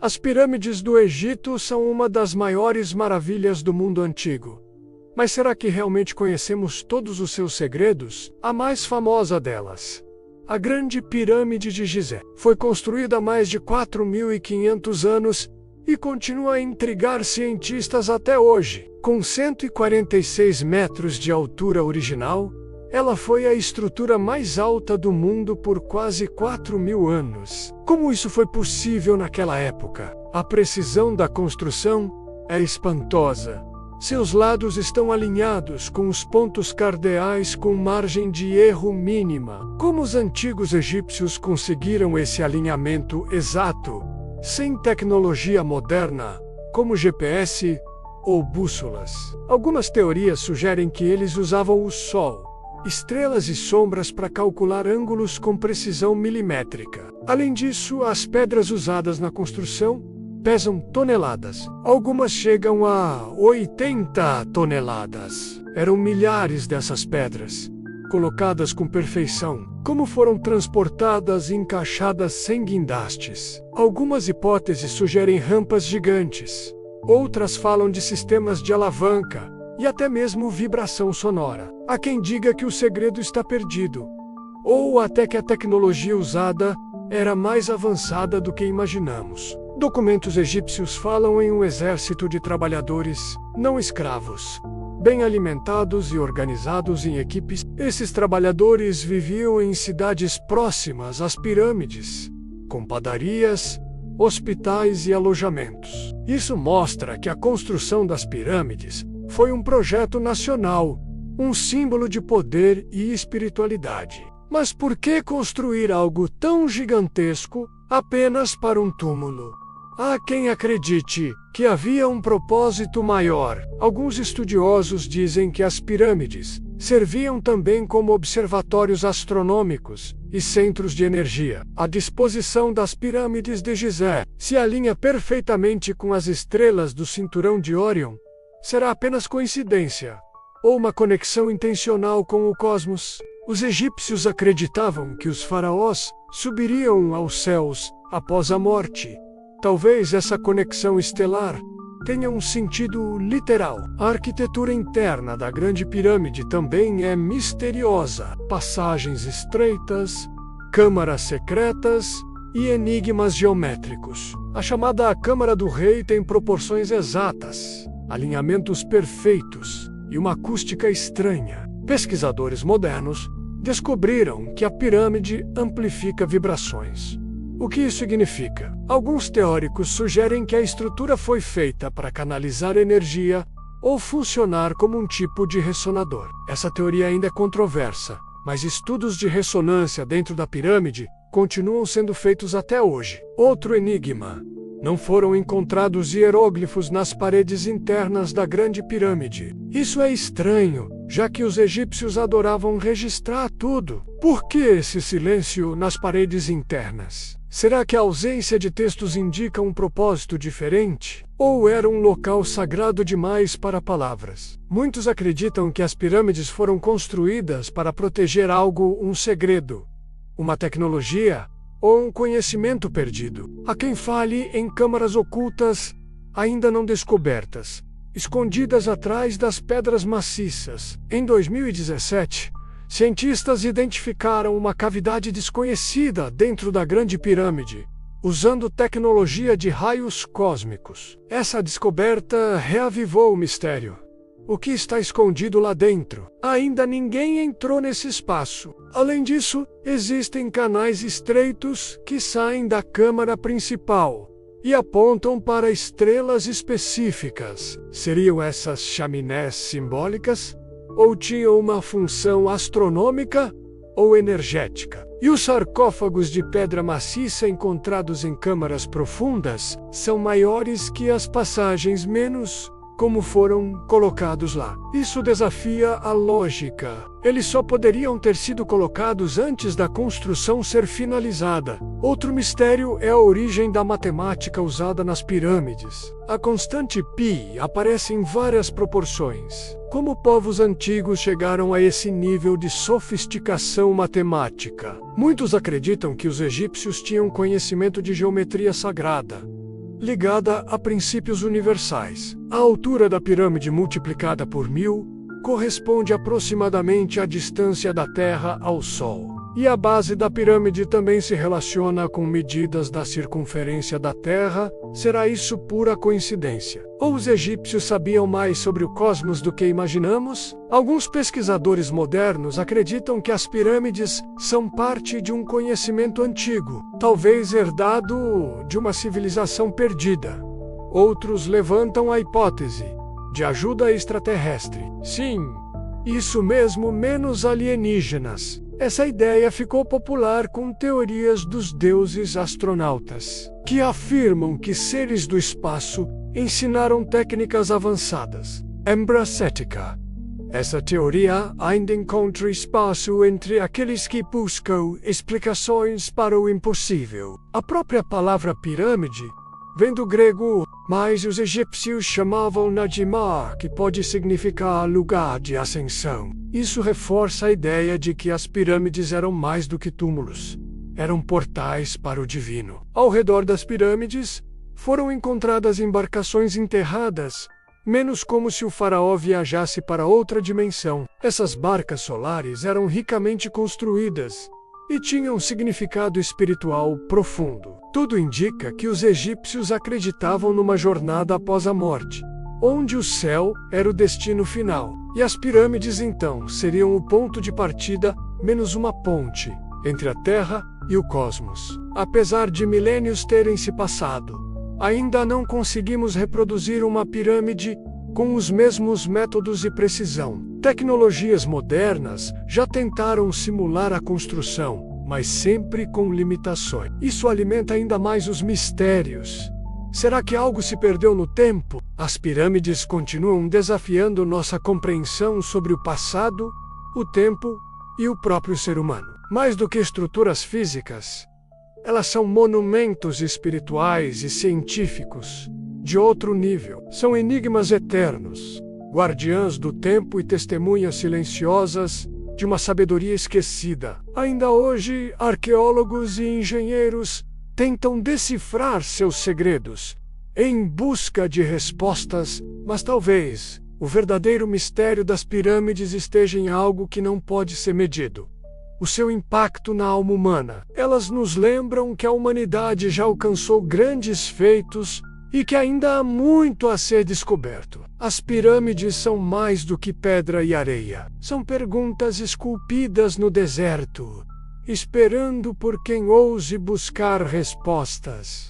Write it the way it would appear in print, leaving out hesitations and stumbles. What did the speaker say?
As pirâmides do Egito são uma das maiores maravilhas do mundo antigo. Mas será que realmente conhecemos todos os seus segredos? A mais famosa delas, a Grande Pirâmide de Gizé, foi construída há mais de 4.500 anos e continua a intrigar cientistas até hoje. Com 146 metros de altura original, ela foi a estrutura mais alta do mundo por quase 4.000 anos. Como isso foi possível naquela época? A precisão da construção é espantosa. Seus lados estão alinhados com os pontos cardeais com margem de erro mínima. Como os antigos egípcios conseguiram esse alinhamento exato, sem tecnologia moderna, como GPS ou bússolas? Algumas teorias sugerem que eles usavam o Sol, estrelas e sombras para calcular ângulos com precisão milimétrica. Além disso, as pedras usadas na construção pesam toneladas. Algumas chegam a 80 toneladas. Eram milhares dessas pedras, colocadas com perfeição. Como foram transportadas e encaixadas sem guindastes? Algumas hipóteses sugerem rampas gigantes. Outras falam de sistemas de alavanca e até mesmo vibração sonora. Há quem diga que o segredo está perdido, ou até que a tecnologia usada era mais avançada do que imaginamos. Documentos egípcios falam em um exército de trabalhadores, não escravos, bem alimentados e organizados em equipes. Esses trabalhadores viviam em cidades próximas às pirâmides, com padarias, hospitais e alojamentos. Isso mostra que a construção das pirâmides foi um projeto nacional, um símbolo de poder e espiritualidade. Mas por que construir algo tão gigantesco apenas para um túmulo? Há quem acredite que havia um propósito maior. Alguns estudiosos dizem que as pirâmides serviam também como observatórios astronômicos e centros de energia. A disposição das pirâmides de Gizé se alinha perfeitamente com as estrelas do cinturão de Órion. Será apenas coincidência ou uma conexão intencional com o cosmos? Os egípcios acreditavam que os faraós subiriam aos céus após a morte. Talvez essa conexão estelar tenha um sentido literal. A arquitetura interna da Grande Pirâmide também é misteriosa. Passagens estreitas, câmaras secretas e enigmas geométricos. A chamada Câmara do Rei tem proporções exatas, alinhamentos perfeitos e uma acústica estranha. Pesquisadores modernos descobriram que a pirâmide amplifica vibrações. O que isso significa? Alguns teóricos sugerem que a estrutura foi feita para canalizar energia ou funcionar como um tipo de ressonador. Essa teoria ainda é controversa, mas estudos de ressonância dentro da pirâmide continuam sendo feitos até hoje. Outro enigma: não foram encontrados hieróglifos nas paredes internas da Grande Pirâmide. Isso é estranho, já que os egípcios adoravam registrar tudo. Por que esse silêncio nas paredes internas? Será que a ausência de textos indica um propósito diferente? Ou era um local sagrado demais para palavras? Muitos acreditam que as pirâmides foram construídas para proteger algo, um segredo, uma tecnologia ou um conhecimento perdido. Há quem fale em câmaras ocultas ainda não descobertas, escondidas atrás das pedras maciças. Em 2017, cientistas identificaram uma cavidade desconhecida dentro da Grande Pirâmide, usando tecnologia de raios cósmicos. Essa descoberta reavivou o mistério. O que está escondido lá dentro? Ainda ninguém entrou nesse espaço. Além disso, existem canais estreitos que saem da câmara principal e apontam para estrelas específicas. Seriam essas chaminés simbólicas? Ou tinham uma função astronômica ou energética? E os sarcófagos de pedra maciça encontrados em câmaras profundas são maiores que as passagens menos como foram colocados lá. Isso desafia a lógica. Eles só poderiam ter sido colocados antes da construção ser finalizada. Outro mistério é a origem da matemática usada nas pirâmides. A constante π aparece em várias proporções. Como povos antigos chegaram a esse nível de sofisticação matemática? Muitos acreditam que os egípcios tinham conhecimento de geometria sagrada, ligada a princípios universais. A altura da pirâmide multiplicada por 1000 corresponde aproximadamente à distância da Terra ao Sol. E a base da pirâmide também se relaciona com medidas da circunferência da Terra. Será isso pura coincidência? Ou os egípcios sabiam mais sobre o cosmos do que imaginamos? Alguns pesquisadores modernos acreditam que as pirâmides são parte de um conhecimento antigo, talvez herdado de uma civilização perdida. Outros levantam a hipótese de ajuda extraterrestre. Sim, isso mesmo, menos alienígenas. Essa ideia ficou popular com teorias dos deuses astronautas, que afirmam que seres do espaço ensinaram técnicas avançadas. Embracética. Essa teoria ainda encontra espaço entre aqueles que buscam explicações para o impossível. A própria palavra pirâmide vem do grego, mas os egípcios chamavam-na de Mar, que pode significar lugar de ascensão. Isso reforça a ideia de que as pirâmides eram mais do que túmulos. Eram portais para o divino. Ao redor das pirâmides, foram encontradas embarcações enterradas, menos como se o faraó viajasse para outra dimensão. Essas barcas solares eram ricamente construídas e tinham um significado espiritual profundo. Tudo indica que os egípcios acreditavam numa jornada após a morte, onde o céu era o destino final, e as pirâmides então seriam o ponto de partida, menos uma ponte, entre a Terra e o cosmos. Apesar de milênios terem se passado, ainda não conseguimos reproduzir uma pirâmide com os mesmos métodos e precisão. Tecnologias modernas já tentaram simular a construção, mas sempre com limitações. Isso alimenta ainda mais os mistérios. Será que algo se perdeu no tempo? As pirâmides continuam desafiando nossa compreensão sobre o passado, o tempo e o próprio ser humano. Mais do que estruturas físicas, elas são monumentos espirituais e científicos de outro nível. São enigmas eternos, guardiãs do tempo e testemunhas silenciosas de uma sabedoria esquecida. Ainda hoje, arqueólogos e engenheiros tentam decifrar seus segredos em busca de respostas, mas talvez o verdadeiro mistério das pirâmides esteja em algo que não pode ser medido: o seu impacto na alma humana. Elas nos lembram que a humanidade já alcançou grandes feitos e que ainda há muito a ser descoberto. As pirâmides são mais do que pedra e areia. São perguntas esculpidas no deserto, esperando por quem ouse buscar respostas.